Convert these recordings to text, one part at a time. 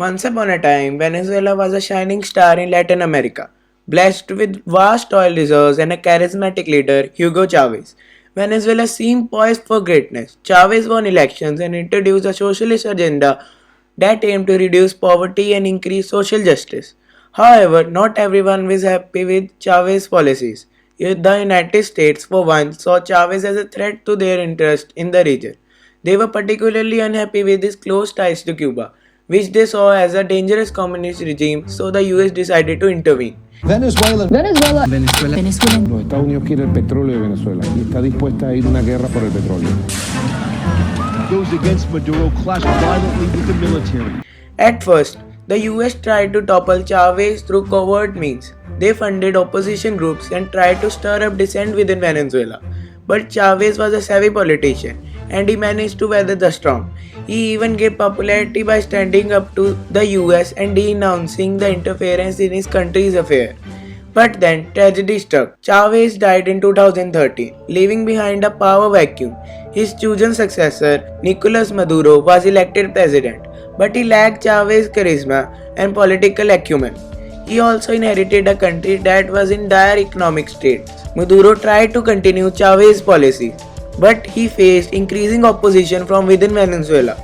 Once upon a time, Venezuela was a shining star in Latin America, blessed with vast oil reserves and a charismatic leader, Hugo Chavez. Venezuela seemed poised for greatness. Chavez won elections and introduced a socialist agenda that aimed to reduce poverty and increase social justice. However, not everyone was happy with Chavez's policies. The United States, for one, saw Chavez as a threat to their interest in the region. They were particularly unhappy with his close ties to Cuba, which they saw as a dangerous communist regime, so the US decided to intervene. Los Estados Unidos quiere el petróleo de Venezuela y está dispuesta a ir a una guerra por el petróleo. Those against Maduro clashed violently with the military. At first, the US tried to topple Chavez through covert means. They funded opposition groups and tried to stir up dissent within Venezuela. But Chavez was a savvy politician and he managed to weather the storm. He even gained popularity by standing up to the US and denouncing the interference in his country's affairs. But then tragedy struck. Chavez died in 2013, leaving behind a power vacuum. His chosen successor, Nicolas Maduro, was elected president, but he lacked Chavez's charisma and political acumen. He also inherited a country that was in dire economic straits. Maduro tried to continue Chavez's policies, but he faced increasing opposition from within Venezuela.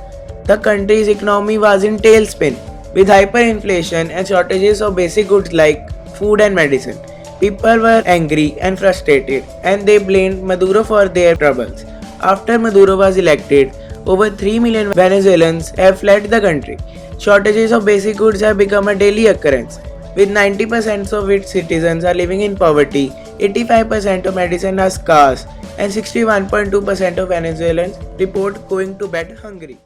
The country's economy was in tailspin, with hyperinflation and shortages of basic goods like food and medicine. People were angry and frustrated, and they blamed Maduro for their troubles. After Maduro was elected, over 3 million Venezuelans have fled the country. Shortages of basic goods have become a daily occurrence, with 90% of its citizens are living in poverty, 85% of medicine are scarce, and 61.2% of Venezuelans report going to bed hungry.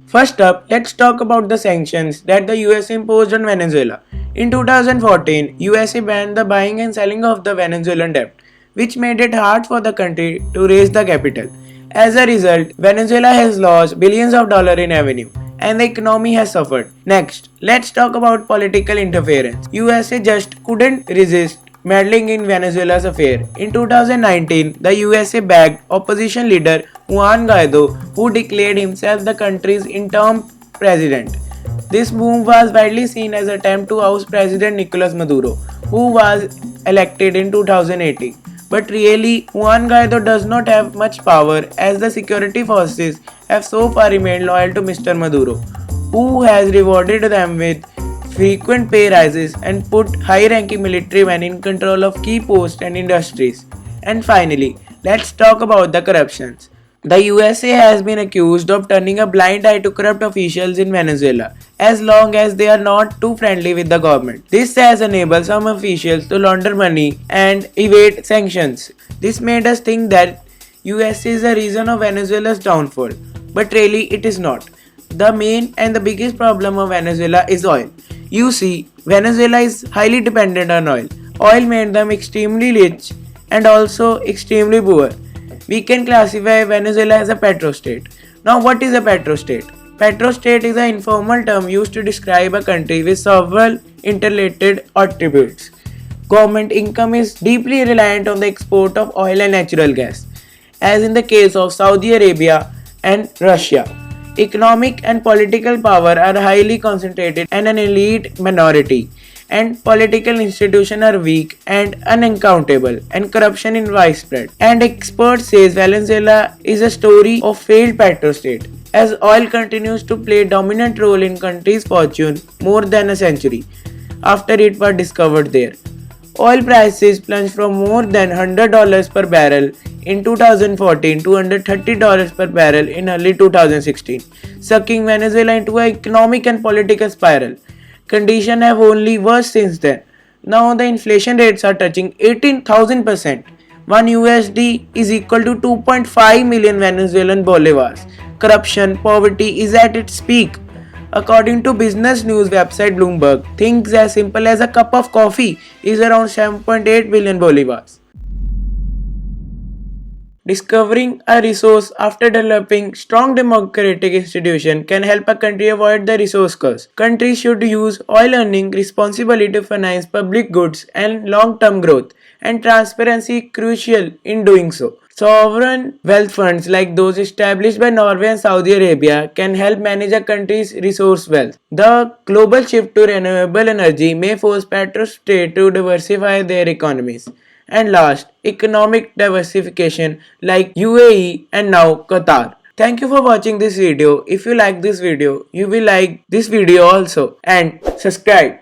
First up, let's talk about the sanctions that the US imposed on Venezuela. In 2014, USA banned the buying and selling of the Venezuelan debt, which made it hard for the country to raise the capital. As a result, Venezuela has lost billions of dollars in revenue and the economy has suffered. Next, let's talk about political interference. USA just couldn't resist meddling in Venezuela's affair. In 2019, the USA backed opposition leader Juan Guaido, who declared himself the country's interim president. This move was widely seen as an attempt to oust President Nicolas Maduro, who was elected in 2018. But really, Juan Guaido does not have much power as the security forces have so far remained loyal to Mr. Maduro, who has rewarded them with frequent pay rises and put high-ranking military men in control of key posts and industries. And finally, let's talk about the corruptions. The USA has been accused of turning a blind eye to corrupt officials in Venezuela as long as they are not too friendly with the government. This has enabled some officials to launder money and evade sanctions. This made us think that US is the reason of Venezuela's downfall, but really it is not. The main and the biggest problem of Venezuela is oil. You see, Venezuela is highly dependent on oil. Oil made them extremely rich and also extremely poor. We can classify Venezuela as a petrostate. Now, what is a petrostate? Petrostate is an informal term used to describe a country with several interrelated attributes. Government income is deeply reliant on the export of oil and natural gas, as in the case of Saudi Arabia and Russia. Economic and political power are highly concentrated in an elite minority, and political institutions are weak and unaccountable, and corruption is widespread. And experts say Venezuela is a story of failed petrostate, as oil continues to play a dominant role in country's fortune more than a century after it was discovered there. Oil prices plunged from more than $100 per barrel in 2014 to under $30 per barrel in early 2016, sucking Venezuela into an economic and political spiral. Conditions have only worse since then. Now the inflation rates are touching 18,000%. 1 USD is equal to 2.5 million Venezuelan bolivars. Corruption, poverty is at its peak. According to business news website Bloomberg, things as simple as a cup of coffee is around 7.8 billion bolivars. Discovering a resource after developing strong democratic institutions can help a country avoid the resource curse. Countries should use oil earning responsibly to finance public goods and long-term growth, and transparency crucial in doing so. Sovereign wealth funds like those established by Norway and Saudi Arabia can help manage a country's resource wealth. The global shift to renewable energy may force petrostates to diversify their economies. And last, economic diversification like UAE and now Qatar. Thank you for watching this video. If you like this video, you will like this video also and subscribe.